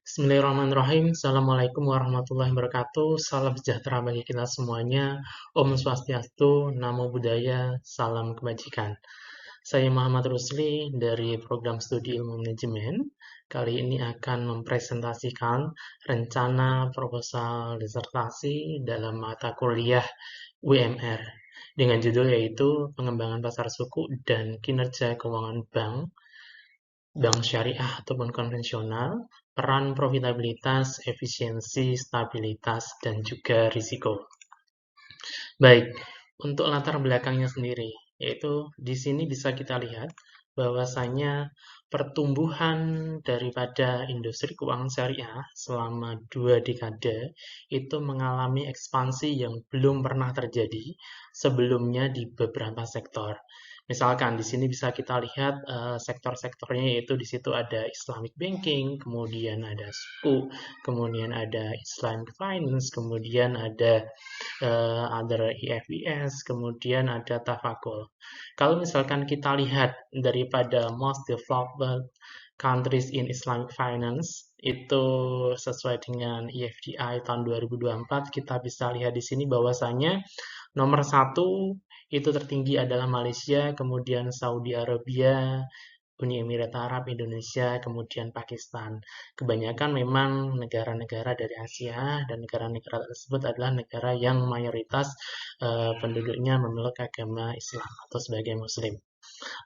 Bismillahirrahmanirrahim. Assalamualaikum warahmatullahi wabarakatuh. Salam sejahtera bagi kita semuanya. Om Swastiastu, Namo Buddhaya, salam kebajikan. Saya Muhammad Rusli dari program studi ilmu manajemen. Kali ini akan mempresentasikan rencana proposal disertasi dalam mata kuliah UMR dengan judul yaitu Pengembangan Pasar Suku dan Kinerja Keuangan Bank syariah ataupun konvensional, peran profitabilitas, efisiensi, stabilitas, dan juga risiko. Baik, untuk latar belakangnya sendiri, yaitu di sini bisa kita lihat bahwasanya pertumbuhan daripada industri keuangan syariah selama 2 dekade itu mengalami ekspansi yang belum pernah terjadi sebelumnya di beberapa sektor. Misalkan di sini bisa kita lihat sektor-sektornya, yaitu di situ ada Islamic Banking, kemudian ada suku, kemudian ada Islamic Finance, kemudian ada other IFIS, kemudian ada Tafakul. Kalau misalkan kita lihat daripada most developed countries in Islamic Finance, itu sesuai dengan IFDI tahun 2024, kita bisa lihat di sini bahwasanya nomor 1 itu tertinggi adalah Malaysia, kemudian Saudi Arabia, Uni Emirat Arab, Indonesia, kemudian Pakistan. Kebanyakan memang negara-negara dari Asia, dan negara-negara tersebut adalah negara yang mayoritas penduduknya memeluk agama Islam atau sebagai Muslim.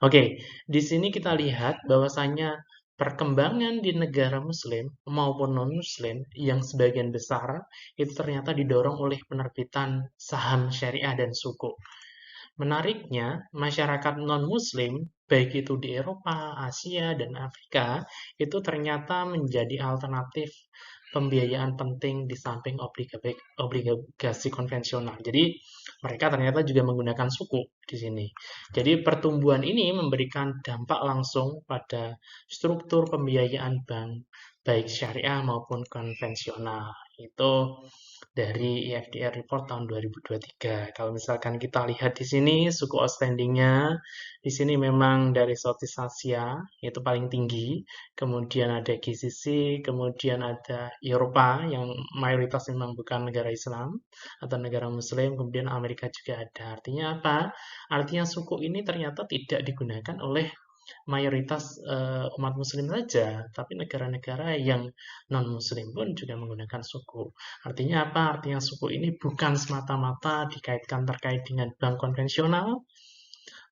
Oke, di sini kita lihat bahwasanya perkembangan di negara Muslim maupun non-Muslim yang sebagian besar itu ternyata didorong oleh penerbitan saham syariah dan suku. Menariknya, masyarakat non-Muslim, baik itu di Eropa, Asia, dan Afrika, itu ternyata menjadi alternatif pembiayaan penting di samping obligasi konvensional. Jadi, mereka ternyata juga menggunakan suku di sini. Jadi, pertumbuhan ini memberikan dampak langsung pada struktur pembiayaan bank, baik syariah maupun konvensional. Itu dari IFDR Report tahun 2023. Kalau misalkan kita lihat di sini, suku outstandingnya di sini memang dari Southeast Asia, itu paling tinggi. Kemudian ada GCC, kemudian ada Eropa yang mayoritas memang bukan negara Islam atau negara Muslim, kemudian Amerika juga ada. Artinya apa? Artinya suku ini ternyata tidak digunakan oleh mayoritas umat muslim saja, tapi negara-negara yang non-muslim pun juga menggunakan suku. Artinya apa? Artinya suku ini bukan semata-mata dikaitkan terkait dengan bank konvensional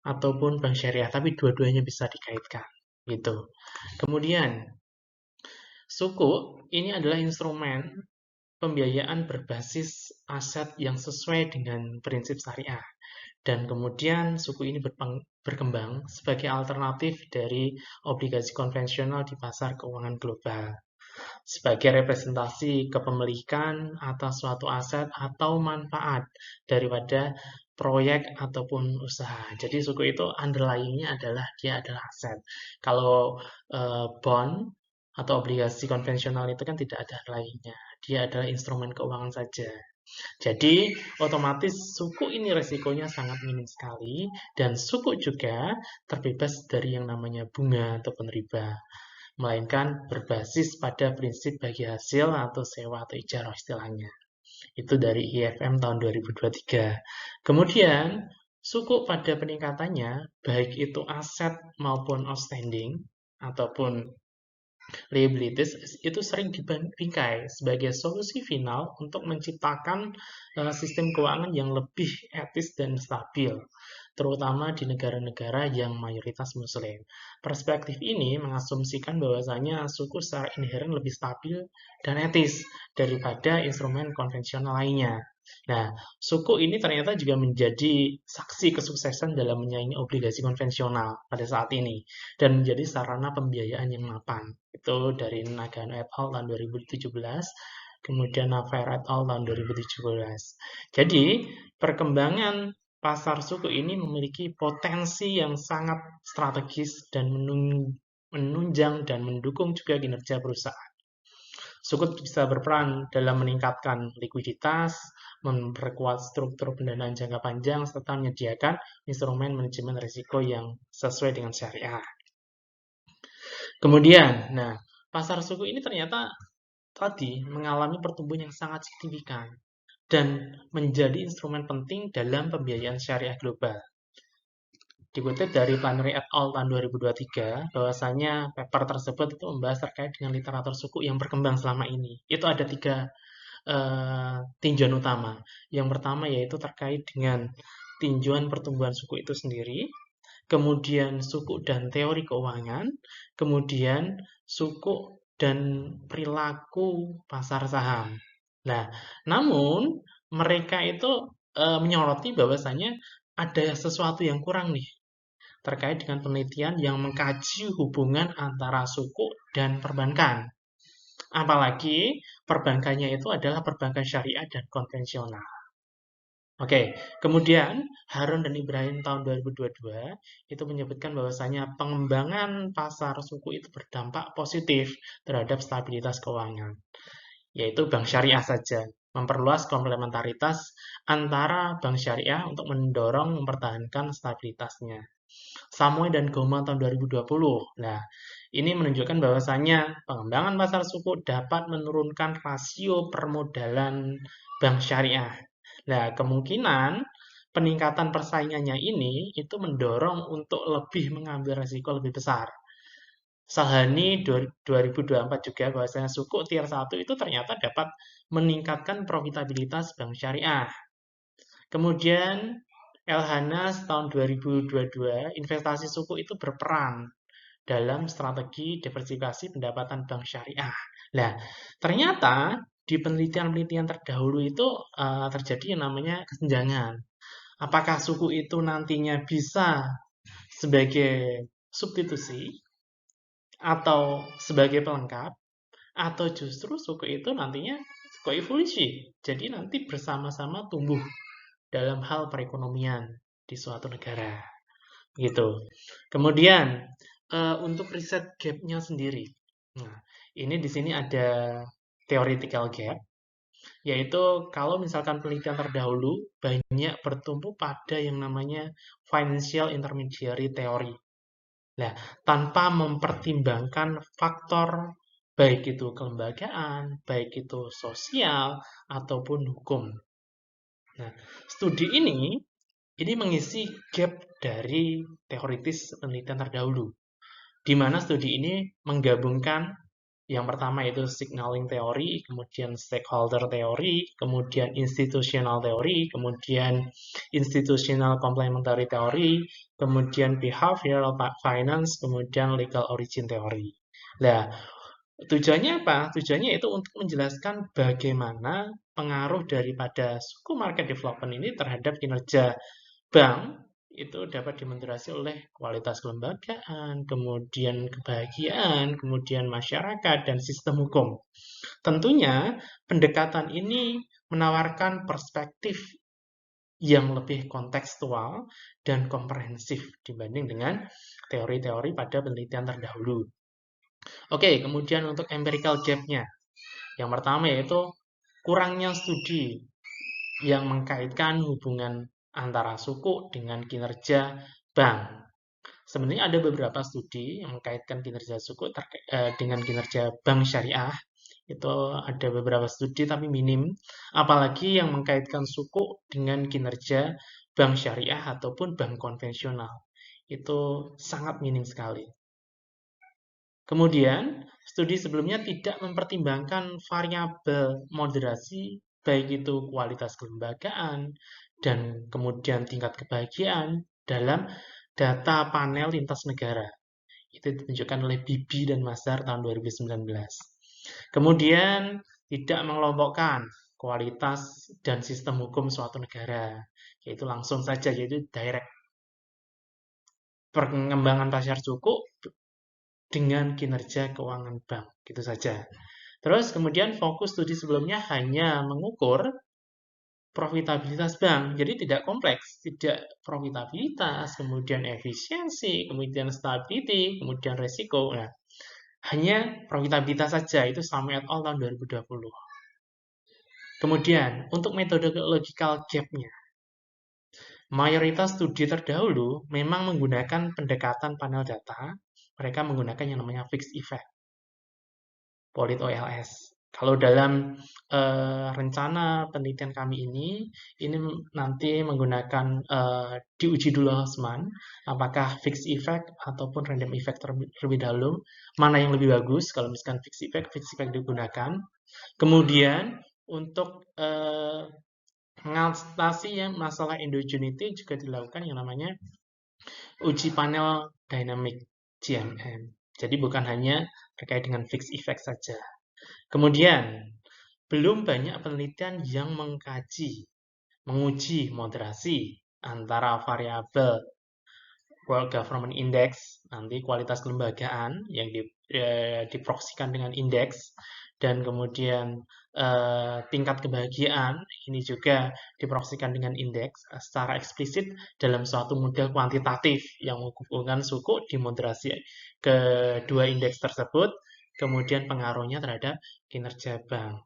ataupun bank syariah, tapi dua-duanya bisa dikaitkan. Gitu. Kemudian, suku ini adalah instrumen pembiayaan berbasis aset yang sesuai dengan prinsip syariah. Dan kemudian suku ini berkembang sebagai alternatif dari obligasi konvensional di pasar keuangan global, sebagai representasi kepemilikan atas suatu aset atau manfaat daripada proyek ataupun usaha. Jadi suku itu underlying-nya adalah dia adalah aset. Kalau bond atau obligasi konvensional itu kan tidak ada underlying-nya. Dia adalah instrumen keuangan saja. Jadi, otomatis suku ini resikonya sangat minim sekali, dan suku juga terbebas dari yang namanya bunga ataupun riba, melainkan berbasis pada prinsip bagi hasil atau sewa atau ijarah istilahnya. Itu dari IFM tahun 2023. Kemudian, suku pada peningkatannya, baik itu aset maupun outstanding, ataupun liabilities, itu sering dibingkai sebagai solusi final untuk menciptakan sistem keuangan yang lebih etis dan stabil, terutama di negara-negara yang mayoritas Muslim. Perspektif ini mengasumsikan bahwasanya suku secara inheren lebih stabil dan etis daripada instrumen konvensional lainnya. Nah, suku ini ternyata juga menjadi saksi kesuksesan dalam menyaingi obligasi konvensional pada saat ini dan menjadi sarana pembiayaan yang mapan. Itu dari Nagano et al. Tahun 2017, kemudian Naver et al. Tahun 2017. Jadi, perkembangan pasar suku ini memiliki potensi yang sangat strategis dan menunjang dan mendukung juga kinerja perusahaan. Suku bisa berperan dalam meningkatkan likuiditas, memperkuat struktur pendanaan jangka panjang, serta menyediakan instrumen manajemen risiko yang sesuai dengan syariah. Kemudian, pasar suku ini ternyata tadi mengalami pertumbuhan yang sangat signifikan dan menjadi instrumen penting dalam pembiayaan syariah global. Dikutip dari Flannery et al. Tahun 2023, bahwasanya paper tersebut itu membahas terkait dengan literatur suku yang berkembang selama ini. Itu ada tiga tinjauan utama. Yang pertama yaitu terkait dengan tinjauan pertumbuhan suku itu sendiri, kemudian suku dan teori keuangan, kemudian suku dan perilaku pasar saham. Nah, namun mereka itu menyoroti bahwasanya ada sesuatu yang kurang nih terkait dengan penelitian yang mengkaji hubungan antara suku dan perbankan. Apalagi perbankannya itu adalah perbankan syariah dan konvensional. Oke, kemudian Harun dan Ibrahim tahun 2022 itu menyebutkan bahwasanya pengembangan pasar suku itu berdampak positif terhadap stabilitas keuangan, yaitu bank syariah saja, memperluas komplementaritas antara bank syariah untuk mendorong mempertahankan stabilitasnya. Samoy dan Goma tahun 2020. Nah, ini menunjukkan bahwasanya pengembangan pasar suku dapat menurunkan rasio permodalan bank syariah. Nah, kemungkinan peningkatan persaingannya ini itu mendorong untuk lebih mengambil risiko lebih besar. Sahani 2024 juga bahwasanya suku tier 1 itu ternyata dapat meningkatkan profitabilitas bank syariah. Kemudian Elhanas tahun 2022, investasi suku itu berperan dalam strategi diversifikasi pendapatan bank syariah. Nah, ternyata di penelitian-penelitian terdahulu itu terjadi yang namanya kesenjangan. Apakah suku itu nantinya bisa sebagai substitusi atau sebagai pelengkap, atau justru suku itu nantinya koevolusi. Jadi nanti bersama-sama tumbuh dalam hal perekonomian di suatu negara. Gitu. Kemudian untuk riset gap-nya sendiri. Nah, ini di sini ada theoretical gap, yaitu kalau misalkan penelitian terdahulu banyak bertumpu pada yang namanya financial intermediary theory. Nah, tanpa mempertimbangkan faktor baik itu kelembagaan, baik itu sosial ataupun hukum. Nah, studi ini mengisi gap dari teoritis penelitian terdahulu, di mana studi ini menggabungkan yang pertama itu signaling teori, kemudian stakeholder teori, kemudian institutional teori, kemudian institutional complementary teori, kemudian behavioral finance, kemudian legal origin teori. Nah, tujuannya apa? Tujuannya itu untuk menjelaskan bagaimana pengaruh daripada suku market development ini terhadap kinerja bank itu dapat dimengerasi oleh kualitas kelembagaan, kemudian kebahagiaan, kemudian masyarakat, dan sistem hukum. Tentunya pendekatan ini menawarkan perspektif yang lebih kontekstual dan komprehensif dibanding dengan teori-teori pada penelitian terdahulu. Oke, kemudian untuk empirical gap-nya. Yang pertama yaitu kurangnya studi yang mengkaitkan hubungan antara suku dengan kinerja bank. Sebenarnya ada beberapa studi yang mengkaitkan kinerja suku dengan kinerja bank syariah. Itu ada beberapa studi tapi minim. Apalagi yang mengkaitkan suku dengan kinerja bank syariah ataupun bank konvensional. Itu sangat minim sekali. Kemudian, studi sebelumnya tidak mempertimbangkan variabel moderasi, baik itu kualitas kelembagaan dan kemudian tingkat kebahagiaan dalam data panel lintas negara. Itu ditunjukkan oleh Bibi dan Mazhar tahun 2019. Kemudian, tidak mengelompokkan kualitas dan sistem hukum suatu negara, yaitu langsung saja, yaitu direct. Pengembangan pasar suku dengan kinerja keuangan bank, gitu saja. Terus kemudian fokus studi sebelumnya hanya mengukur profitabilitas bank, jadi tidak kompleks, tidak profitabilitas, kemudian efisiensi, kemudian stability, kemudian resiko. Nah, hanya profitabilitas saja, itu Samoy et al. Tahun 2020. Kemudian, untuk metodological gap-nya, mayoritas studi terdahulu memang menggunakan pendekatan panel data, mereka menggunakan yang namanya fixed effect. Polit OLS. Kalau dalam rencana penelitian kami ini nanti menggunakan diuji dulu Hausman, apakah fixed effect ataupun random effect terlebih dahulu, mana yang lebih bagus. Kalau misalkan fixed effect digunakan. Kemudian untuk mengatasi yang masalah endogeneity juga dilakukan yang namanya uji panel dynamic GMM. Jadi bukan hanya terkait dengan fixed effect saja. Kemudian, belum banyak penelitian yang menguji moderasi antara variabel World Government Index, nanti kualitas kelembagaan yang diproksikan dengan indeks, dan kemudian tingkat kebahagiaan ini juga diproksikan dengan indeks secara eksplisit dalam suatu model kuantitatif yang menghubungkan suku di moderasi kedua indeks tersebut, kemudian pengaruhnya terhadap kinerja bank.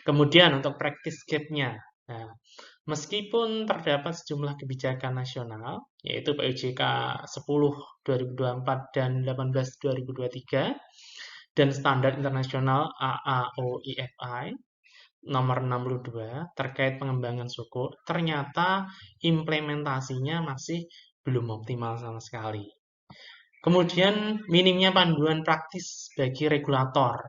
Kemudian untuk practice gap-nya, nah, meskipun terdapat sejumlah kebijakan nasional, yaitu PUJK 10 2024 dan 18 2023, dan standar internasional AAOIFI nomor 62 terkait pengembangan suku, ternyata implementasinya masih belum optimal sama sekali. Kemudian minimnya panduan praktis bagi regulator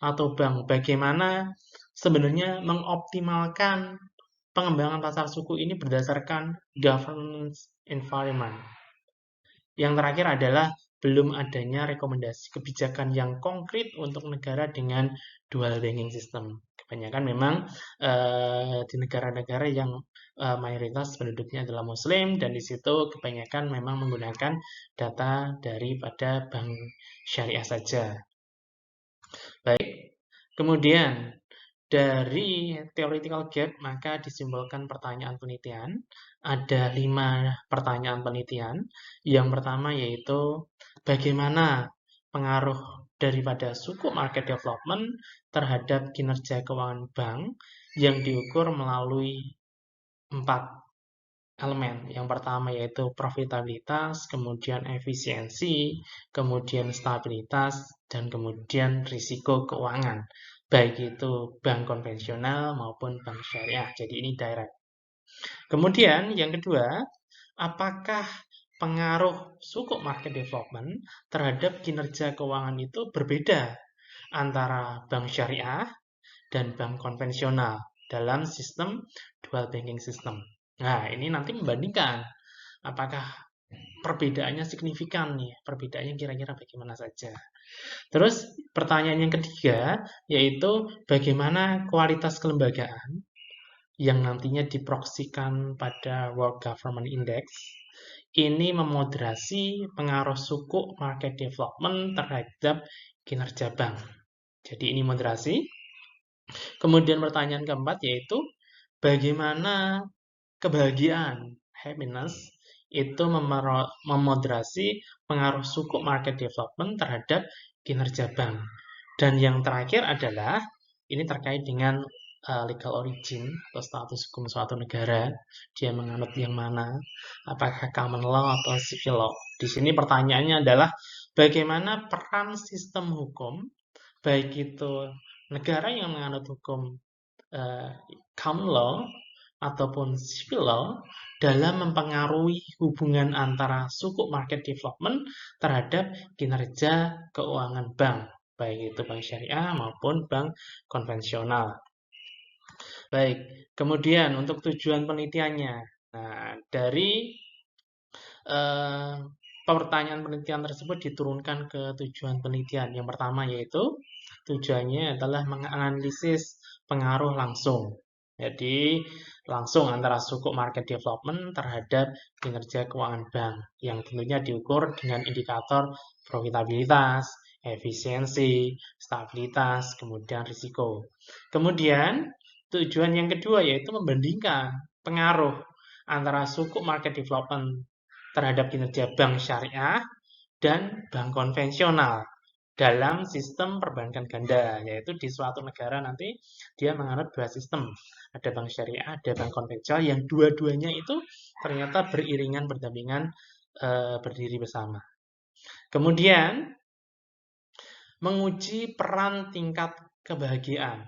atau bank, bagaimana sebenarnya mengoptimalkan pengembangan pasar suku ini berdasarkan governance environment. Yang terakhir adalah belum adanya rekomendasi kebijakan yang konkret untuk negara dengan dual banking system. Kebanyakan memang di negara-negara yang mayoritas penduduknya adalah Muslim, dan di situ kebanyakan memang menggunakan data daripada bank syariah saja. Baik, kemudian dari theoretical gap maka disimpulkan pertanyaan penelitian. Ada 5 pertanyaan penelitian. Yang pertama yaitu bagaimana pengaruh daripada suku market development terhadap kinerja keuangan bank yang diukur melalui 4 elemen. Yang pertama yaitu profitabilitas, kemudian efisiensi, kemudian stabilitas, dan kemudian risiko keuangan. Baik itu bank konvensional maupun bank syariah. Jadi ini direct. Kemudian yang kedua, apakah pengaruh suku market development terhadap kinerja keuangan itu berbeda antara bank syariah dan bank konvensional dalam sistem dual banking system. Nah, ini nanti membandingkan apakah perbedaannya signifikan nih, perbedaannya kira-kira bagaimana saja. Terus pertanyaan yang ketiga yaitu bagaimana kualitas kelembagaan yang nantinya diproksikan pada World Government Index ini memoderasi pengaruh suku market development terhadap kinerja bank. Jadi ini moderasi. Kemudian pertanyaan keempat yaitu bagaimana kebahagiaan, happiness, itu memoderasi pengaruh suku market development terhadap kinerja bank. Dan yang terakhir adalah, ini terkait dengan legal origin atau status hukum suatu negara, dia menganut yang mana, apakah common law atau civil law. Di sini pertanyaannya adalah, bagaimana peran sistem hukum, baik itu negara yang menganut hukum common law ataupun civil law dalam mempengaruhi hubungan antara suku market development terhadap kinerja keuangan bank, baik itu bank syariah maupun bank konvensional. Baik, kemudian untuk tujuan penelitiannya. Nah, dari pertanyaan penelitian tersebut diturunkan ke tujuan penelitian. Yang pertama yaitu tujuannya adalah menganalisis pengaruh langsung. Jadi langsung antara suku market development terhadap kinerja keuangan bank yang tentunya diukur dengan indikator profitabilitas, efisiensi, stabilitas, kemudian risiko. Kemudian tujuan yang kedua yaitu membandingkan pengaruh antara suku market development terhadap kinerja bank syariah dan bank konvensional dalam sistem perbankan ganda, yaitu di suatu negara nanti dia menganut dua sistem, ada bank syariah, ada bank konvensional, yang dua-duanya itu ternyata beriringan, berdampingan, berdiri bersama. Kemudian menguji peran tingkat kebahagiaan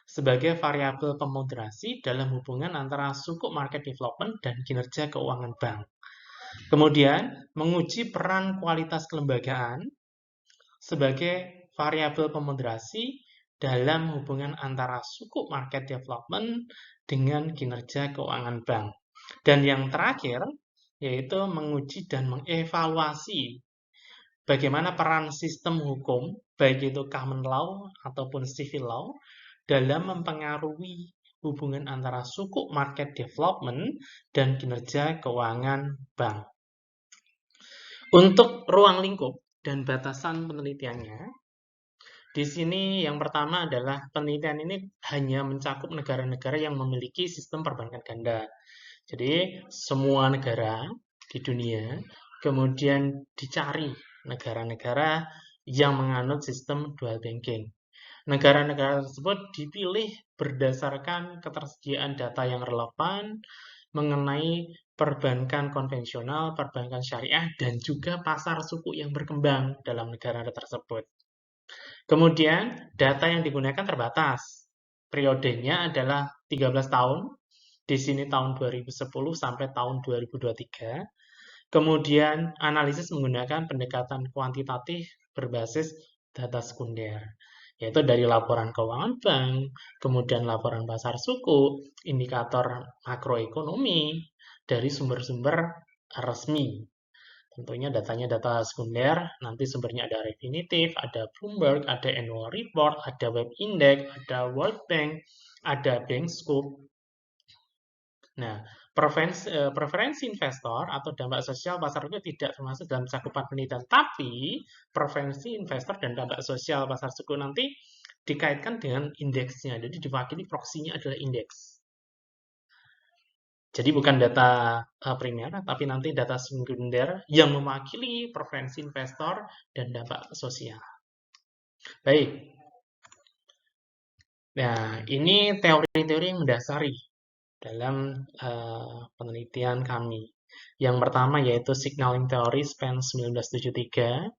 sebagai variabel pemoderasi dalam hubungan antara suku market development dan kinerja keuangan bank. Kemudian, menguji peran kualitas kelembagaan sebagai variabel pemoderasi dalam hubungan antara suku market development dengan kinerja keuangan bank. Dan yang terakhir, yaitu menguji dan mengevaluasi bagaimana peran sistem hukum, baik itu common law ataupun civil law, dalam mempengaruhi hubungan antara suku market development dan kinerja keuangan bank. Untuk ruang lingkup dan batasan penelitiannya, di sini yang pertama adalah penelitian ini hanya mencakup negara-negara yang memiliki sistem perbankan ganda. Jadi, semua negara di dunia kemudian dicari negara-negara yang menganut sistem dual banking. Negara-negara tersebut dipilih berdasarkan ketersediaan data yang relevan mengenai perbankan konvensional, perbankan syariah, dan juga pasar suku yang berkembang dalam negara tersebut. Kemudian, data yang digunakan terbatas. Periodenya adalah 13 tahun, di sini tahun 2010 sampai tahun 2023. Kemudian, analisis menggunakan pendekatan kuantitatif berbasis data sekunder, yaitu dari laporan keuangan bank, kemudian laporan pasar suku, indikator makroekonomi, dari sumber-sumber resmi. Tentunya datanya data sekunder, nanti sumbernya ada Refinitiv, ada Bloomberg, ada Annual Report, ada Web Index, ada World Bank, ada Bankscope. Nah, preferensi investor atau dampak sosial pasar suku tidak termasuk dalam cakupan penelitian, tapi preferensi investor dan dampak sosial pasar suku nanti dikaitkan dengan indeksnya. Jadi diwakili proksinya adalah indeks. Jadi bukan data primer, tapi nanti data sekunder yang mewakili preferensi investor dan dampak sosial. Baik. Nah, ini teori-teori yang mendasari dalam penelitian kami. Yang pertama yaitu Signaling Theory SPAN 1973,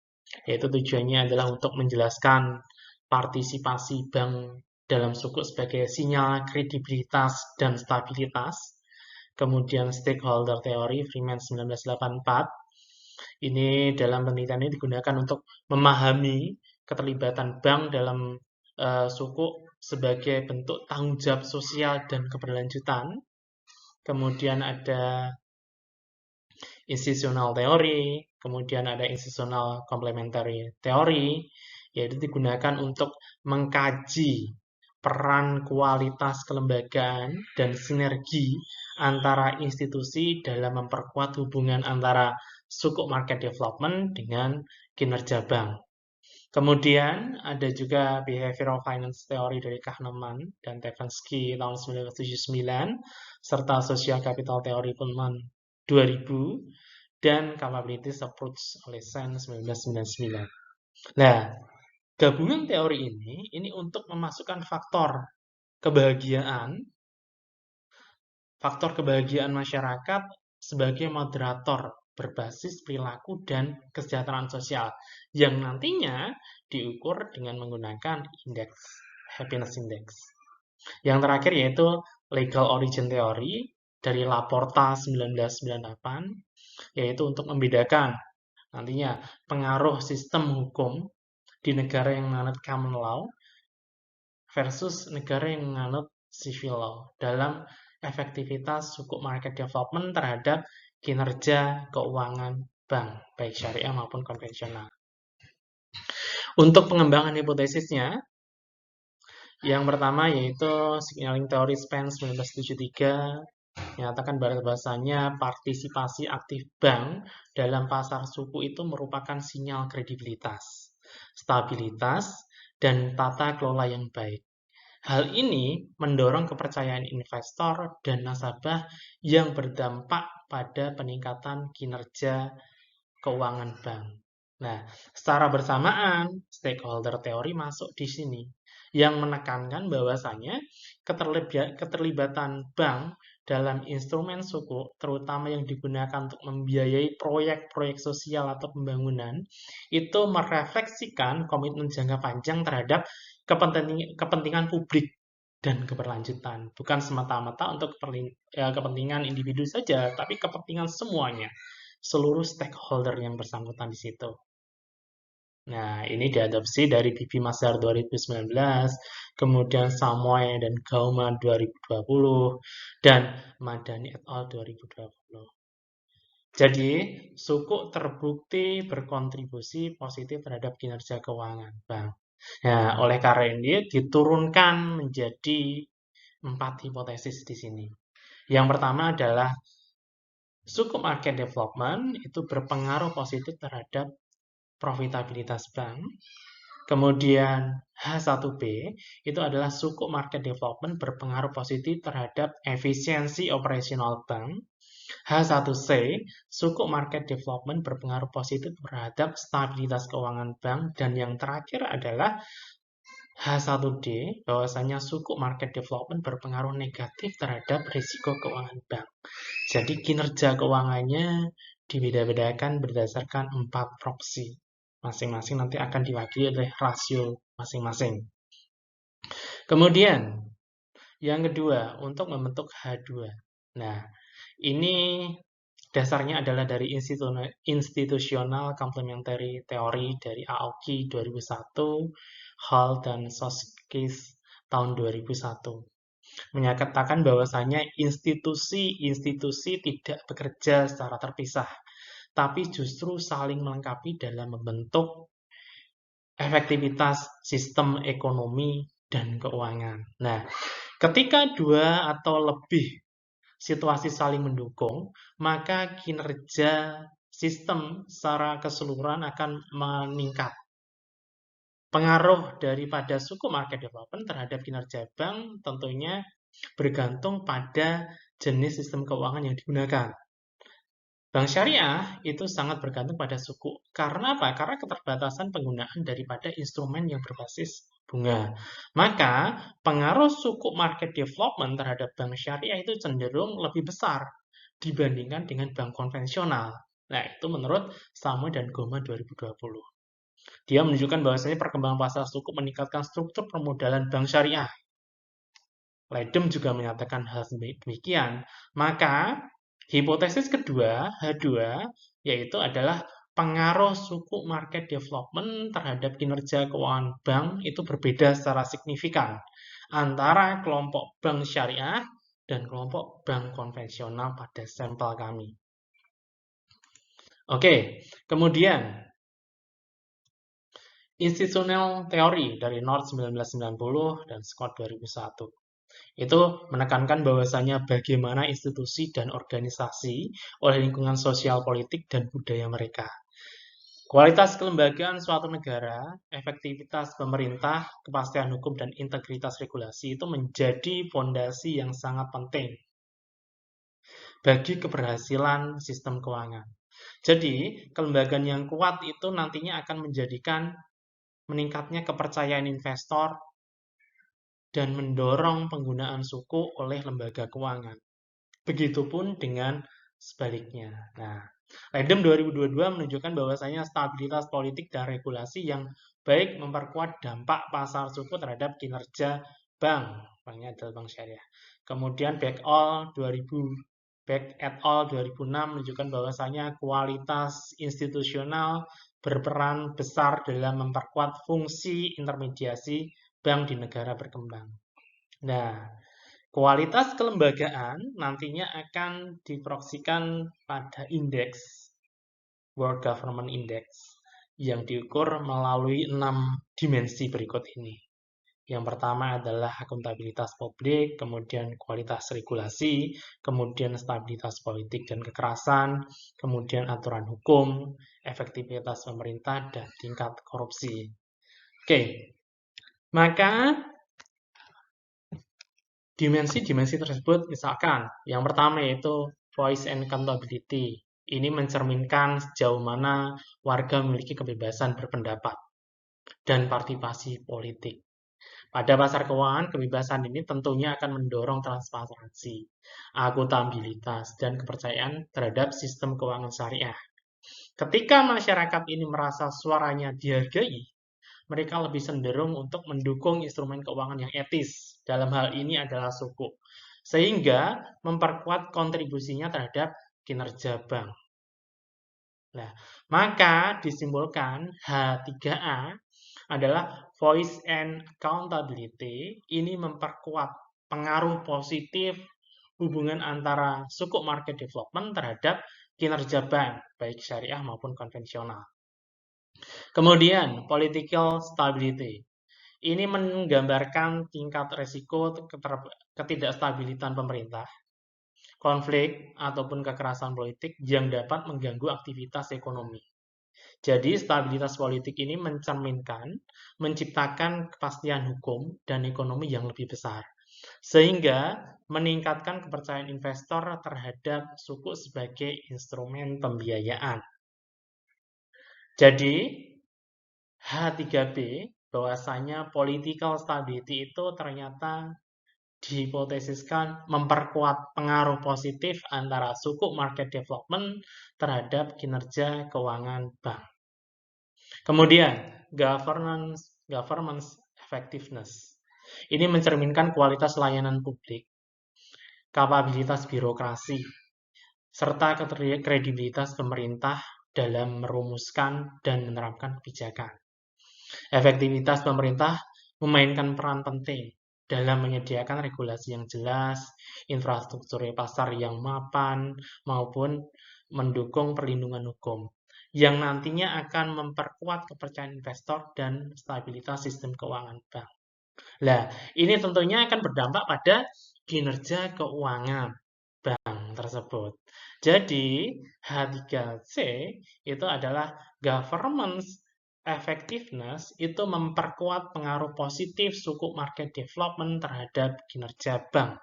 yaitu tujuannya adalah untuk menjelaskan partisipasi bank dalam suku sebagai sinyal kredibilitas dan stabilitas. Kemudian Stakeholder Theory Freeman 1984. Ini dalam penelitian ini digunakan untuk memahami keterlibatan bank dalam suku sebagai bentuk tanggung jawab sosial dan keberlanjutan. Kemudian ada institutional theory, kemudian ada institutional complementary theory, yaitu digunakan untuk mengkaji peran kualitas kelembagaan dan sinergi antara institusi dalam memperkuat hubungan antara suku market development dengan kinerja bank. Kemudian ada juga Behavioral Finance Theory dari Kahneman dan Tversky tahun 1979, serta Social Capital Theory Pullman 2000, dan Capabilities Approach oleh Sen 1999. Nah, gabungan teori ini untuk memasukkan faktor kebahagiaan masyarakat sebagai moderator berbasis perilaku dan kesejahteraan sosial yang nantinya diukur dengan menggunakan indeks happiness index. Yang terakhir yaitu legal origin theory dari Laporta 1998, yaitu untuk membedakan nantinya pengaruh sistem hukum di negara yang menganut common law versus negara yang menganut civil law dalam efektivitas suku market development terhadap kinerja keuangan bank, baik syariah maupun konvensional. Untuk pengembangan hipotesisnya, yang pertama yaitu Signaling Theory SPAN 1973 menyatakan bahwasanya partisipasi aktif bank dalam pasar suku itu merupakan sinyal kredibilitas, stabilitas, dan tata kelola yang baik. Hal ini mendorong kepercayaan investor dan nasabah yang berdampak pada peningkatan kinerja keuangan bank. Nah, secara bersamaan, stakeholder teori masuk di sini, yang menekankan bahwasanya keterlibatan bank dalam instrumen suku, terutama yang digunakan untuk membiayai proyek-proyek sosial atau pembangunan, itu merefleksikan komitmen jangka panjang terhadap kepentingan publik dan keberlanjutan, bukan semata-mata untuk kepentingan individu saja, tapi kepentingan semuanya, seluruh stakeholder yang bersangkutan di situ. Nah, ini diadopsi dari Bibi Mazhar 2019, kemudian Samoy dan Gauma 2020, dan Madani et al. 2020. Jadi, Sukuk terbukti berkontribusi positif terhadap kinerja keuangan bank. Nah, oleh karena ini diturunkan menjadi 4 hipotesis di sini. Yang pertama adalah Sukuk market development itu berpengaruh positif terhadap profitabilitas bank. Kemudian H1B itu adalah Sukuk market development berpengaruh positif terhadap efisiensi operasional bank. H1C, Sukuk market development berpengaruh positif terhadap stabilitas keuangan bank. Dan yang terakhir adalah H1D, bahwasanya Sukuk market development berpengaruh negatif terhadap risiko keuangan bank. Jadi kinerja keuangannya dibeda-bedakan berdasarkan 4 proksi. Masing-masing nanti akan diwakili oleh rasio masing-masing. Kemudian, yang kedua, untuk membentuk H2. Nah, ini dasarnya adalah dari Institutional Complementary Theory dari Aoki 2001, Hall dan Soskis tahun 2001. Menyatakan bahwasanya institusi-institusi tidak bekerja secara terpisah, tapi justru saling melengkapi dalam membentuk efektivitas sistem ekonomi dan keuangan. Nah, ketika dua atau lebih situasi saling mendukung, maka kinerja sistem secara keseluruhan akan meningkat. Pengaruh daripada suku market development terhadap kinerja bank tentunya bergantung pada jenis sistem keuangan yang digunakan. Bank syariah itu sangat bergantung pada suku. Karena apa? Karena keterbatasan penggunaan daripada instrumen yang berbasis bunga. Maka pengaruh suku market development terhadap bank syariah itu cenderung lebih besar dibandingkan dengan bank konvensional. Nah, itu menurut Samoy dan Goma 2020. Dia menunjukkan bahwasanya perkembangan pasar suku meningkatkan struktur permodalan bank syariah. Ledem juga menyatakan hal demikian. Maka hipotesis kedua, H2, yaitu adalah pengaruh suku market development terhadap kinerja keuangan bank itu berbeda secara signifikan antara kelompok bank syariah dan kelompok bank konvensional pada sampel kami. Oke, kemudian Institutional Theory dari North 1990 dan Scott 2001. Itu menekankan bahwasanya bagaimana institusi dan organisasi oleh lingkungan sosial politik dan budaya mereka. Kualitas kelembagaan suatu negara, efektivitas pemerintah, kepastian hukum, dan integritas regulasi itu menjadi fondasi yang sangat penting bagi keberhasilan sistem keuangan. Jadi, kelembagaan yang kuat itu nantinya akan menjadikan meningkatnya kepercayaan investor dan mendorong penggunaan suku oleh lembaga keuangan. Begitupun dengan sebaliknya. Nah, Ledem 2022 menunjukkan bahwasanya stabilitas politik dan regulasi yang baik memperkuat dampak pasar suku terhadap kinerja bank. Banknya adalah bank syariah. Kemudian Beck et al. 2006 menunjukkan bahwasanya kualitas institusional berperan besar dalam memperkuat fungsi intermediasi bank di negara berkembang. Nah, kualitas kelembagaan nantinya akan diproyeksikan pada indeks World Government Index yang diukur melalui 6 dimensi berikut ini. Yang pertama adalah akuntabilitas publik, kemudian kualitas regulasi, kemudian stabilitas politik dan kekerasan, kemudian aturan hukum, efektivitas pemerintah, dan tingkat korupsi. Oke, maka dimensi-dimensi tersebut misalkan yang pertama yaitu voice and accountability. Ini mencerminkan sejauh mana warga memiliki kebebasan berpendapat dan partisipasi politik. Pada pasar keuangan, kebebasan ini tentunya akan mendorong transparansi, akuntabilitas, dan kepercayaan terhadap sistem keuangan syariah. Ketika masyarakat ini merasa suaranya dihargai, mereka lebih cenderung untuk mendukung instrumen keuangan yang etis. Dalam hal ini adalah suku. Sehingga memperkuat kontribusinya terhadap kinerja bank. Nah, maka disimpulkan H3A adalah voice and accountability. Ini memperkuat pengaruh positif hubungan antara sukuk market development terhadap kinerja bank, baik syariah maupun konvensional. Kemudian, political stability. Ini menggambarkan tingkat resiko ketidakstabilitan pemerintah, konflik, ataupun kekerasan politik yang dapat mengganggu aktivitas ekonomi. Jadi, stabilitas politik ini mencerminkan, menciptakan kepastian hukum dan ekonomi yang lebih besar, sehingga meningkatkan kepercayaan investor terhadap suku sebagai instrumen pembiayaan. Jadi, H3B, bahwasanya political stability itu ternyata dihipotesiskan memperkuat pengaruh positif antara sukuk market development terhadap kinerja keuangan bank. Kemudian, governance effectiveness. Ini mencerminkan kualitas layanan publik, kapabilitas birokrasi, serta kredibilitas pemerintah dalam merumuskan dan menerapkan kebijakan. Efektivitas pemerintah memainkan peran penting dalam menyediakan regulasi yang jelas, infrastruktur pasar yang mapan, maupun mendukung perlindungan hukum, yang nantinya akan memperkuat kepercayaan investor dan stabilitas sistem keuangan bank. Nah, ini tentunya akan berdampak pada kinerja keuangan bank tersebut. Jadi, H3C itu adalah governance effectiveness, itu memperkuat pengaruh positif sukuk market development terhadap kinerja bank.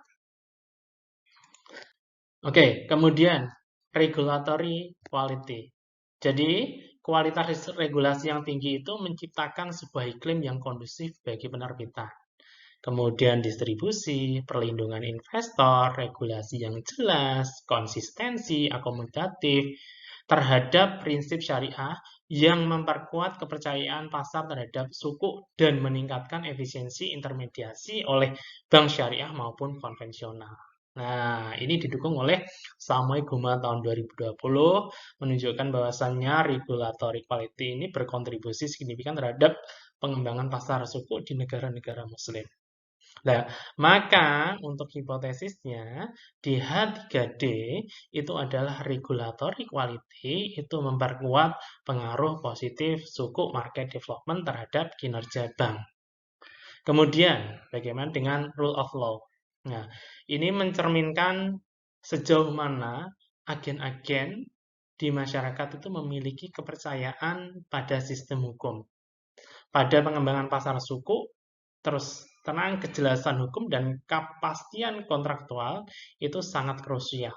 Oke, kemudian regulatory quality. Jadi, kualitas regulasi yang tinggi itu menciptakan sebuah iklim yang kondusif bagi penerbitan. Kemudian distribusi, perlindungan investor, regulasi yang jelas, konsistensi, akomodatif terhadap prinsip syariah yang memperkuat kepercayaan pasar terhadap suku dan meningkatkan efisiensi intermediasi oleh bank syariah maupun konvensional. Nah, ini didukung oleh Samoi Guma tahun 2020 menunjukkan bahwasannya regulatory quality ini berkontribusi signifikan terhadap pengembangan pasar suku di negara-negara muslim. Nah, maka untuk hipotesisnya di H3D itu adalah regulatory quality, itu memperkuat pengaruh positif suku market development terhadap kinerja bank. Kemudian, bagaimana dengan rule of law? Nah, ini mencerminkan sejauh mana agen-agen di masyarakat itu memiliki kepercayaan pada sistem hukum, pada pengembangan pasar suku, terus tentang kejelasan hukum dan kepastian kontraktual itu sangat krusial.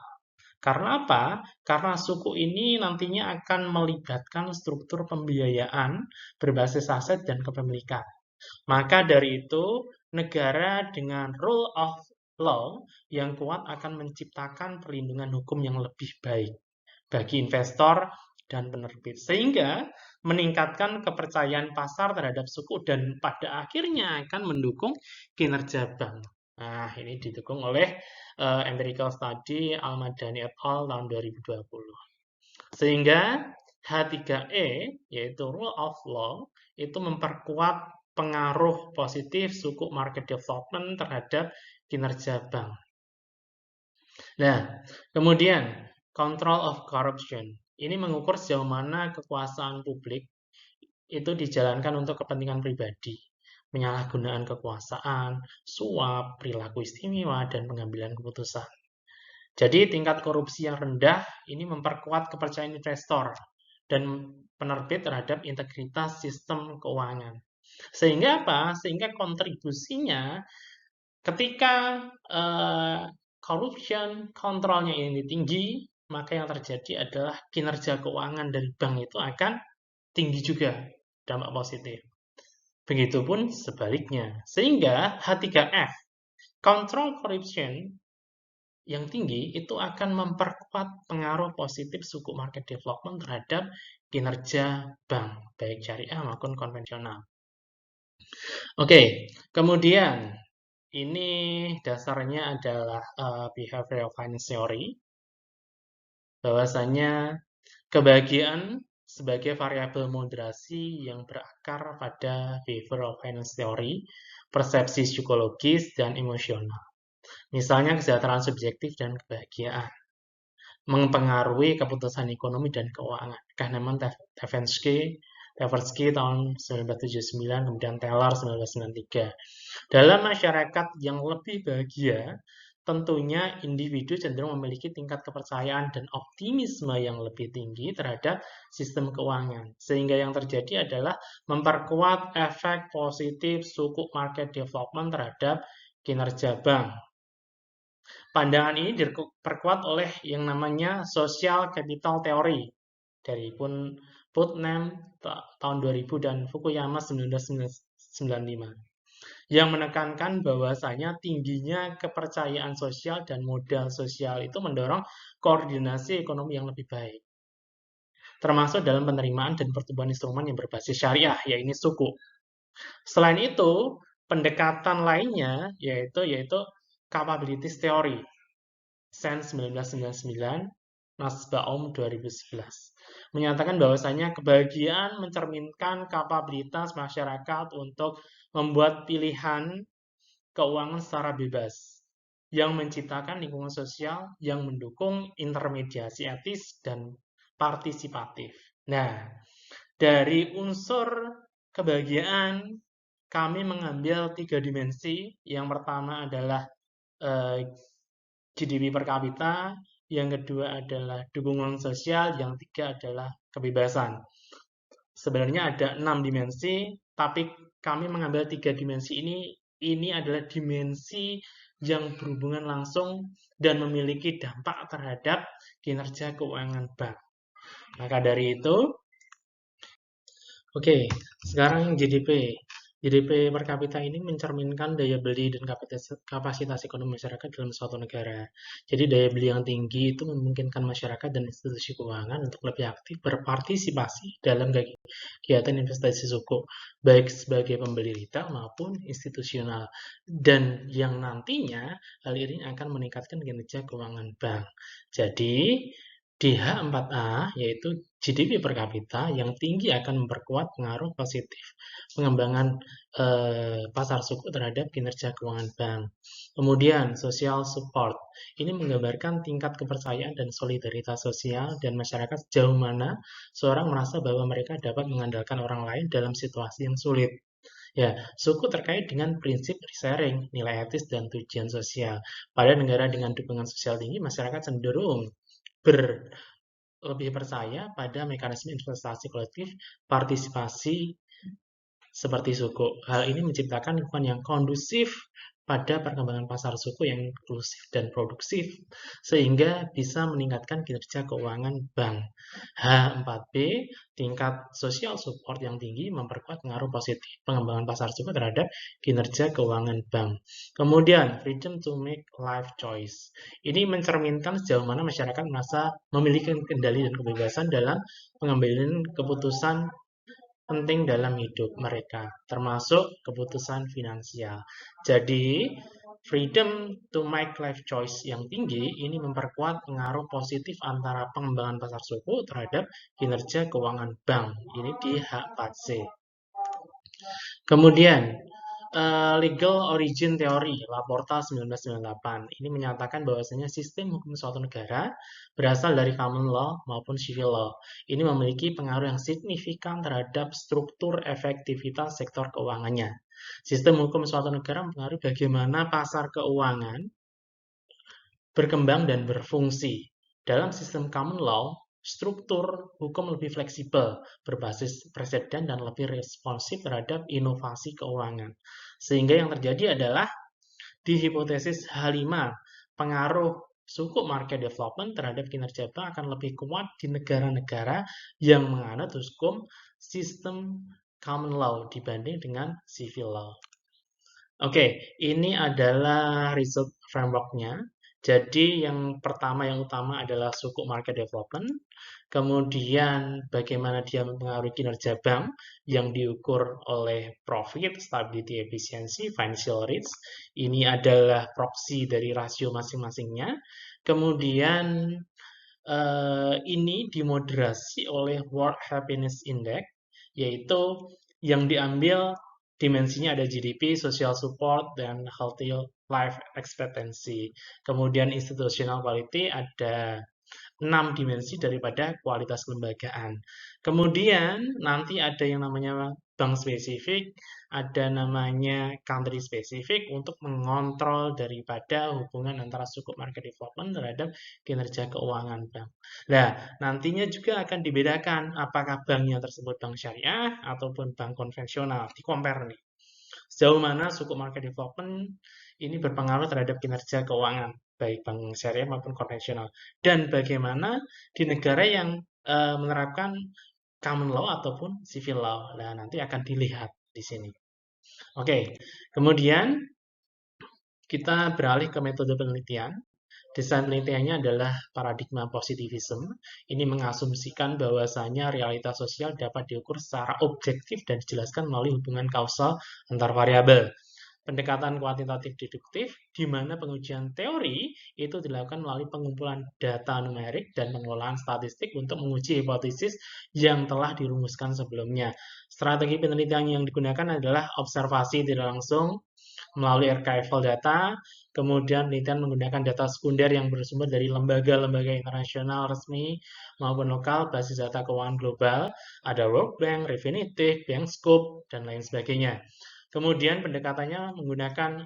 Karena apa? Karena suku ini nantinya akan melibatkan struktur pembiayaan berbasis aset dan kepemilikan. Maka dari itu, negara dengan rule of law yang kuat akan menciptakan perlindungan hukum yang lebih baik bagi investor dan penerbit, sehingga meningkatkan kepercayaan pasar terhadap suku dan pada akhirnya akan mendukung kinerja bank. Nah, ini didukung oleh empirical study Al-Madani et al. Tahun 2020. Sehingga H3E, yaitu rule of law, itu memperkuat pengaruh positif suku market development terhadap kinerja bank. Nah, kemudian control of corruption. Ini mengukur sejauh mana kekuasaan publik itu dijalankan untuk kepentingan pribadi, penyalahgunaan kekuasaan, suap, perilaku istimewa, dan pengambilan keputusan. Jadi tingkat korupsi yang rendah ini memperkuat kepercayaan investor dan penerbit terhadap integritas sistem keuangan. Sehingga apa? Sehingga kontribusinya ketika corruption kontrolnya ini tinggi, maka yang terjadi adalah kinerja keuangan dari bank itu akan tinggi juga, dampak positif. Begitupun sebaliknya. Sehingga H3F, control corruption yang tinggi itu akan memperkuat pengaruh positif suku market development terhadap kinerja bank, baik syariah maupun konvensional. Oke, kemudian ini dasarnya adalah behavioral finance theory, bahwasanya kebahagiaan sebagai variabel moderasi yang berakar pada behavioral finance theory, persepsi psikologis dan emosional. Misalnya kesejahteraan subjektif dan kebahagiaan mempengaruhi keputusan ekonomi dan keuangan. Kahneman, Tversky tahun 1979, kemudian Taylor 1993. Dalam masyarakat yang lebih bahagia, tentunya individu cenderung memiliki tingkat kepercayaan dan optimisme yang lebih tinggi terhadap sistem keuangan. Sehingga yang terjadi adalah memperkuat efek positif suku market development terhadap kinerja bank. Pandangan ini diperkuat oleh yang namanya social capital theory dari Putnam tahun 2000 dan Fukuyama 1995 yang menekankan bahwasanya tingginya kepercayaan sosial dan modal sosial itu mendorong koordinasi ekonomi yang lebih baik, termasuk dalam penerimaan dan pertumbuhan instrumen yang berbasis syariah, yaitu suku. Selain itu, pendekatan lainnya yaitu capabilities theory, Sen 1999, Nussbaum 2011, menyatakan bahwasanya kebahagiaan mencerminkan kapabilitas masyarakat untuk membuat pilihan keuangan secara bebas, yang menciptakan lingkungan sosial yang mendukung intermediasi etis dan partisipatif. Nah, dari unsur kebahagiaan, kami mengambil 3 dimensi. Yang pertama adalah GDP per kapita, yang kedua adalah dukungan sosial, yang ketiga adalah kebebasan. Sebenarnya ada 6 dimensi, tapi kami mengambil 3 dimensi ini. Ini adalah dimensi yang berhubungan langsung dan memiliki dampak terhadap kinerja keuangan bank. Maka dari itu, oke, sekarang GDP. GDP per kapita ini mencerminkan daya beli dan kapasitas ekonomi masyarakat dalam suatu negara. Jadi daya beli yang tinggi itu memungkinkan masyarakat dan institusi keuangan untuk lebih aktif berpartisipasi dalam kegiatan investasi suku, baik sebagai pembeli retail maupun institusional. Dan yang nantinya hal ini akan meningkatkan kinerja keuangan bank. Jadi di H4A, yaitu GDP per kapita yang tinggi akan memperkuat pengaruh positif pengembangan pasar suku terhadap kinerja keuangan bank. Kemudian, social support. Ini menggambarkan tingkat kepercayaan dan solidaritas sosial dan masyarakat sejauh mana seorang merasa bahwa mereka dapat mengandalkan orang lain dalam situasi yang sulit. Ya, suku terkait dengan prinsip sharing, nilai etis, dan tujuan sosial. Pada negara dengan dukungan sosial tinggi, masyarakat cenderung lebih percaya pada mekanisme investasi kolektif, partisipasi seperti suku. Hal ini menciptakan lingkungan yang kondusif pada perkembangan pasar suku yang inklusif dan produktif, sehingga bisa meningkatkan kinerja keuangan bank. H4B, tingkat social support yang tinggi memperkuat pengaruh positif pengembangan pasar suku terhadap kinerja keuangan bank. Kemudian, freedom to make life choice. Ini mencerminkan sejauh mana masyarakat merasa memiliki kendali dan kebebasan dalam pengambilan keputusan penting dalam hidup mereka, termasuk keputusan finansial. Jadi, freedom to make life choice yang tinggi ini memperkuat pengaruh positif antara pengembangan pasar suku terhadap kinerja keuangan bank. Ini di H4C. Kemudian, legal origin theory, Laporta 1998. Ini menyatakan bahwasanya sistem hukum suatu negara berasal dari common law maupun civil law. Ini memiliki pengaruh yang signifikan terhadap struktur efektivitas sektor keuangannya. Sistem hukum suatu negara mempengaruhi bagaimana pasar keuangan berkembang dan berfungsi. Dalam sistem common law, struktur hukum lebih fleksibel, berbasis preseden dan lebih responsif terhadap inovasi keuangan. Sehingga yang terjadi adalah di hipotesis H5, pengaruh suku market development terhadap kinerja bank akan lebih kuat di negara-negara yang menganut hukum sistem common law dibanding dengan civil law. Oke, ini adalah result framework-nya. Jadi yang pertama yang utama adalah suku market development, kemudian bagaimana dia mempengaruhi kinerja bank yang diukur oleh profit, stability, efficiency, financial risk. Ini adalah proksi dari rasio masing-masingnya. Kemudian ini dimoderasi oleh World Happiness Index, yaitu yang diambil dimensinya ada GDP, social support, dan healthy life expectancy. Kemudian institutional quality ada 6 dimensi daripada kualitas kelembagaan. Kemudian nanti ada yang namanya bank spesifik, ada namanya country spesifik untuk mengontrol daripada hubungan antara suku market development terhadap kinerja keuangan bank. Nah, nantinya juga akan dibedakan apakah banknya tersebut bank syariah ataupun bank konvensional. Di-compare nih. Sejauh mana suku market development ini berpengaruh terhadap kinerja keuangan, baik bank syariah maupun konvensional. Dan bagaimana di negara yang menerapkan common law ataupun civil law. Nah, nanti akan dilihat di sini. Oke, kemudian kita beralih ke metode penelitian. Desain penelitiannya adalah paradigma positivism. Ini mengasumsikan bahwasanya realitas sosial dapat diukur secara objektif dan dijelaskan melalui hubungan kausal antar variabel. Pendekatan kuantitatif deduktif, di mana pengujian teori itu dilakukan melalui pengumpulan data numerik dan pengelolaan statistik untuk menguji hipotesis yang telah dirumuskan sebelumnya. Strategi penelitian yang digunakan adalah observasi tidak langsung, melalui archival data, kemudian penelitian menggunakan data sekunder yang bersumber dari lembaga-lembaga internasional resmi maupun lokal, basis data keuangan global, ada World Bank, Refinitiv, Bankscope, dan lain sebagainya. Kemudian pendekatannya menggunakan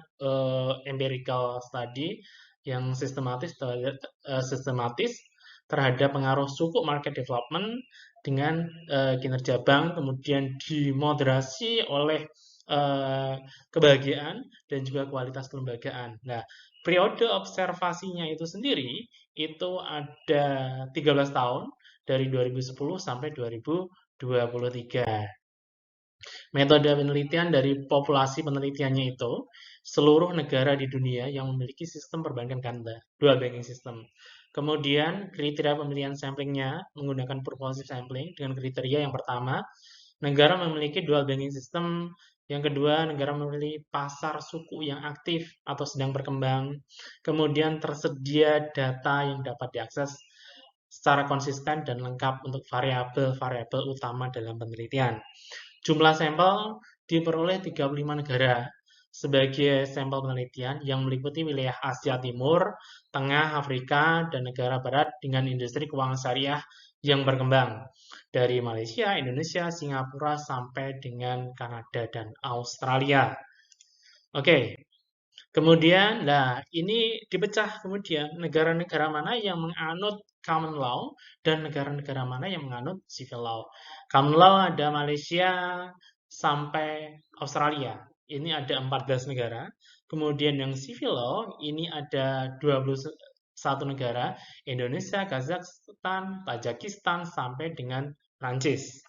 empirical study yang sistematis terhadap pengaruh suku market development dengan kinerja bank, kemudian dimoderasi oleh kebahagiaan dan juga kualitas kelembagaan. Nah, periode observasinya itu sendiri itu ada 13 tahun dari 2010 sampai 2023. Metode penelitian dari populasi penelitiannya itu seluruh negara di dunia yang memiliki sistem perbankan ganda, dual banking system. Kemudian kriteria pemilihan samplingnya menggunakan purposive sampling dengan kriteria yang pertama, negara memiliki dual banking system. Yang kedua, negara memiliki pasar suku yang aktif atau sedang berkembang. Kemudian tersedia data yang dapat diakses secara konsisten dan lengkap untuk variabel-variabel utama dalam penelitian. Jumlah sampel diperoleh 35 negara sebagai sampel penelitian yang meliputi wilayah Asia Timur, Tengah, Afrika, dan negara barat dengan industri keuangan syariah yang berkembang. Dari Malaysia, Indonesia, Singapura, sampai dengan Kanada dan Australia. Oke, kemudian, nah ini dipecah kemudian negara-negara mana yang menganut common law dan negara-negara mana yang menganut civil law. Common law ada Malaysia sampai Australia. Ini ada 14 negara. Kemudian yang civil law ini ada 21 negara, Indonesia, Kazakhstan, Tajikistan sampai dengan Prancis.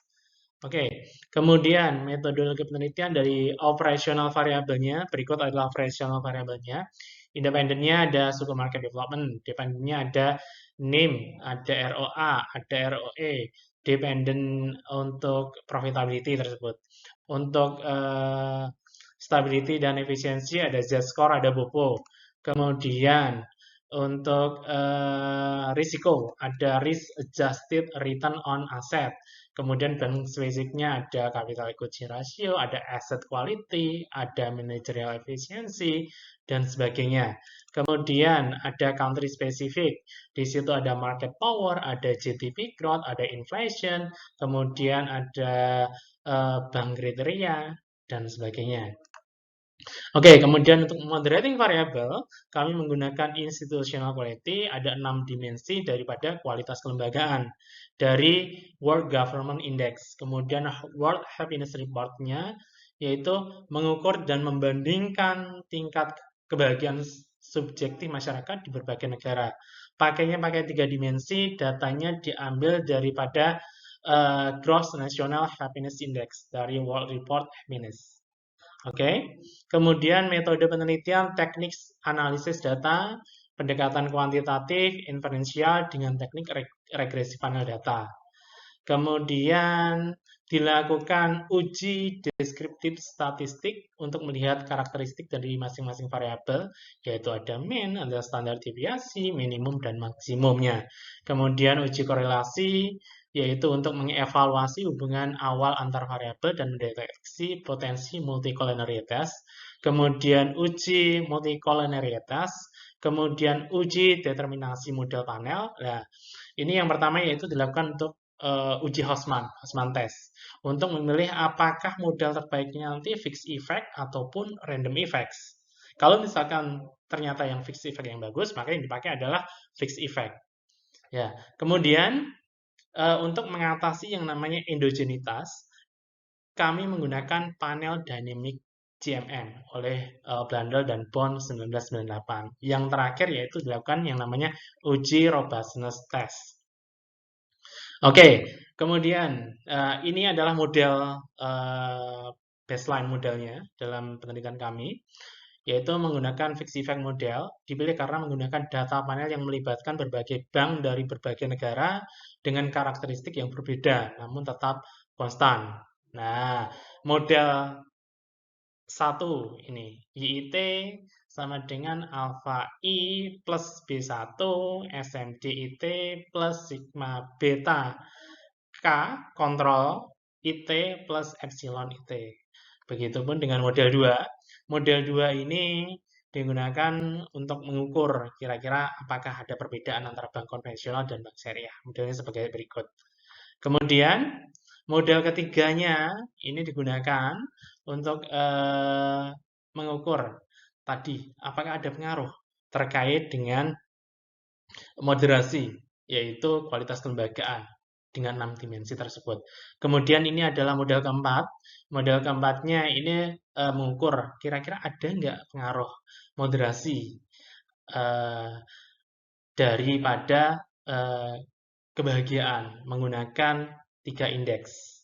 Oke, kemudian metodologi penelitian dari operational variabelnya, berikut adalah operational variabelnya. Independennya ada suku market development, dependennya ada NIM, ada ROA, ada ROE, dependent untuk profitability tersebut. Untuk stability dan efisiensi ada Z-score, ada BOPO. Kemudian untuk risiko ada risk adjusted return on asset. Kemudian bank basicnya ada capital equity ratio, ada asset quality, ada managerial efficiency, dan sebagainya. Kemudian ada country specific. Di situ ada market power, ada GDP growth, ada inflation, kemudian ada bank kriteria, dan sebagainya. Oke, kemudian untuk moderating variable, kami menggunakan institutional quality, ada 6 dimensi daripada kualitas kelembagaan dari World Government Index. Kemudian World Happiness Report-nya, yaitu mengukur dan membandingkan tingkat kebahagiaan subjektif masyarakat di berbagai negara. Pakainya pakai 3 dimensi, datanya diambil daripada Gross National Happiness Index dari World Report Happiness. Oke, kemudian metode penelitian teknik analisis data pendekatan kuantitatif, inferensial dengan teknik regresi panel data. Kemudian dilakukan uji deskriptif statistik untuk melihat karakteristik dari masing-masing variabel, yaitu ada mean, ada standar deviasi, minimum, dan maksimumnya. Kemudian uji korelasi, yaitu untuk mengevaluasi hubungan awal antar variabel dan mendeteksi potensi multikollinearitas. Kemudian uji multikollinearitas, kemudian uji determinasi model panel. Nah, ini yang pertama yaitu dilakukan untuk uji Houseman test, untuk memilih apakah model terbaiknya nanti fixed effect ataupun random effects. Kalau misalkan ternyata yang fixed effect yang bagus, maka yang dipakai adalah fixed effect. Ya, kemudian untuk mengatasi yang namanya endogenitas, kami menggunakan panel dynamic GMM oleh Blandel dan Bond 1998. Yang terakhir yaitu dilakukan yang namanya uji robustness test. Oke, kemudian ini adalah model baseline modelnya dalam penelitian kami, yaitu menggunakan fixed effect model, dipilih karena menggunakan data panel yang melibatkan berbagai bank dari berbagai negara dengan karakteristik yang berbeda, namun tetap konstan. Nah, model 1 ini, YIT sama dengan alpha I plus B1 SMDIT plus sigma beta K kontrol IT plus epsilon IT. Begitupun dengan model 2. Model 2 ini digunakan untuk mengukur kira-kira apakah ada perbedaan antara bank konvensional dan bank syariah. Modelnya sebagai berikut. Kemudian model ketiganya ini digunakan untuk mengukur tadi apakah ada pengaruh terkait dengan moderasi, yaitu kualitas kelembagaan dengan 6 dimensi tersebut. Kemudian ini adalah model keempat. Model keempatnya ini mengukur kira-kira ada nggak pengaruh moderasi daripada kebahagiaan menggunakan 3 indeks.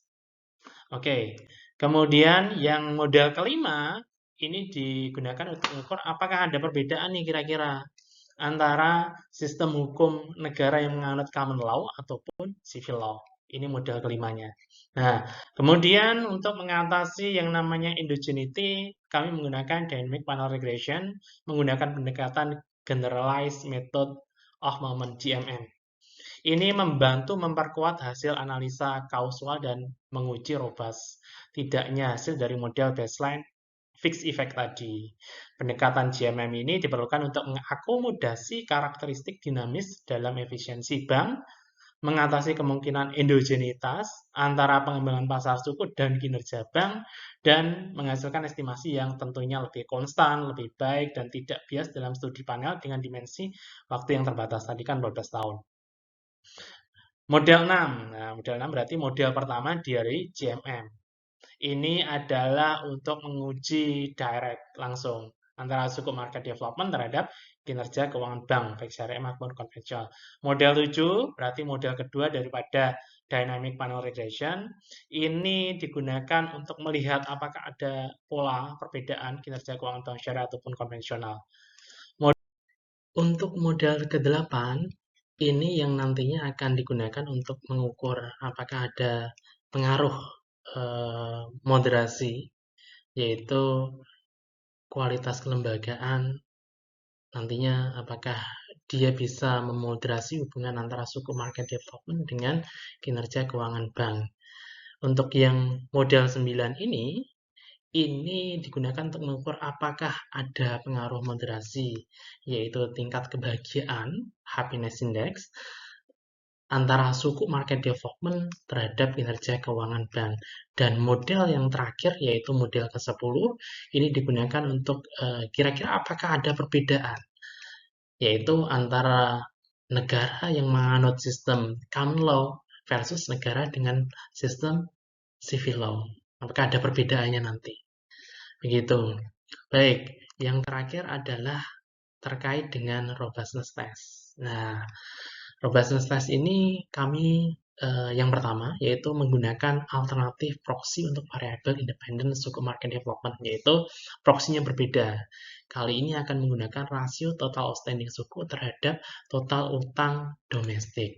Oke, kemudian yang model kelima ini digunakan untuk mengukur apakah ada perbedaan nih kira-kira antara sistem hukum negara yang menganut common law ataupun civil law. Ini model kelimanya. Nah, kemudian untuk mengatasi yang namanya endogeneity, kami menggunakan dynamic panel regression, menggunakan pendekatan generalized method of moment GMM. Ini membantu memperkuat hasil analisa kausal dan menguji robust tidaknya hasil dari model baseline fixed effect tadi. Pendekatan GMM ini diperlukan untuk mengakomodasi karakteristik dinamis dalam efisiensi bank, mengatasi kemungkinan endogenitas antara pengembangan pasar suku dan kinerja bank, dan menghasilkan estimasi yang tentunya lebih konstan, lebih baik, dan tidak bias dalam studi panel dengan dimensi waktu yang terbatas. Tadi kan 12 tahun. Model 6. Nah, model 6 berarti model pertama dari GMM. Ini adalah untuk menguji direct langsung antara suku market development terhadap kinerja keuangan bank, baik syariah maupun konvensional. Model 7 berarti model kedua daripada dynamic panel regression. Ini digunakan untuk melihat apakah ada pola perbedaan kinerja keuangan bank syariah ataupun konvensional. Untuk model ke-8 ini yang nantinya akan digunakan untuk mengukur apakah ada pengaruh moderasi, yaitu kualitas kelembagaan, nantinya apakah dia bisa memoderasi hubungan antara suku market development dengan kinerja keuangan bank. Untuk yang model 9 ini digunakan untuk mengukur apakah ada pengaruh moderasi, yaitu tingkat kebahagiaan, happiness index, antara suku market development terhadap kinerja keuangan bank. Dan model yang terakhir, yaitu model ke-10, ini digunakan untuk kira-kira apakah ada perbedaan, yaitu antara negara yang menganut sistem common law versus negara dengan sistem civil law. Apakah ada perbedaannya nanti? Begitu. Baik, yang terakhir adalah terkait dengan robustness test. Nah, robustness test ini kami Yang pertama, yaitu menggunakan alternatif proxy untuk variabel independen suku market development, yaitu proxy-nya berbeda. Kali ini akan menggunakan rasio total outstanding suku terhadap total utang domestik.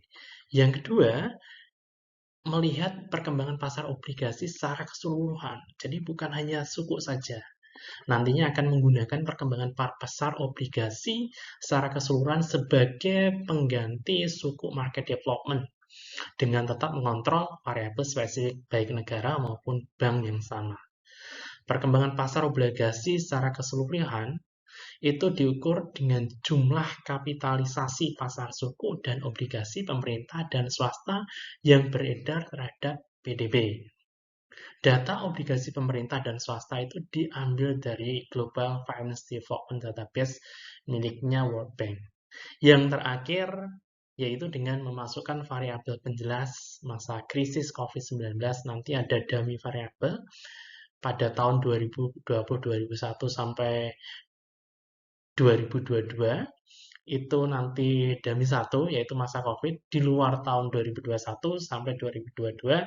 Yang kedua, melihat perkembangan pasar obligasi secara keseluruhan. Jadi bukan hanya suku saja. Nantinya akan menggunakan perkembangan pasar obligasi secara keseluruhan sebagai pengganti suku market development dengan tetap mengontrol variabel spesifik baik negara maupun bank yang sama. Perkembangan pasar obligasi secara keseluruhan itu diukur dengan jumlah kapitalisasi pasar suku dan obligasi pemerintah dan swasta yang beredar terhadap PDB. Data obligasi pemerintah dan swasta itu diambil dari Global Finance Development Database miliknya World Bank. Yang terakhir, yaitu dengan memasukkan variabel penjelas masa krisis COVID-19, nanti ada dummy variabel pada tahun 2020-2021 sampai 2022, itu nanti dummy 1, yaitu masa COVID, di luar tahun 2021 sampai 2022,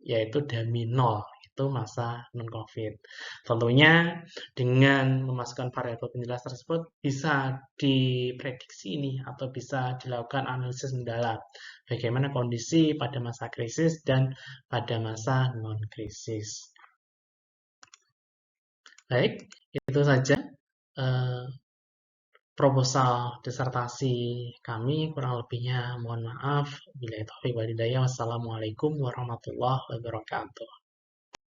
yaitu dummy 0, itu masa non-COVID. Tentunya dengan memasukkan variabel penjelas tersebut bisa diprediksi ini atau bisa dilakukan analisis mendalam bagaimana kondisi pada masa krisis dan pada masa non-krisis. Baik, itu saja proposal disertasi kami. Kurang lebihnya mohon maaf. Wassalamualaikum warahmatullahi wabarakatuh.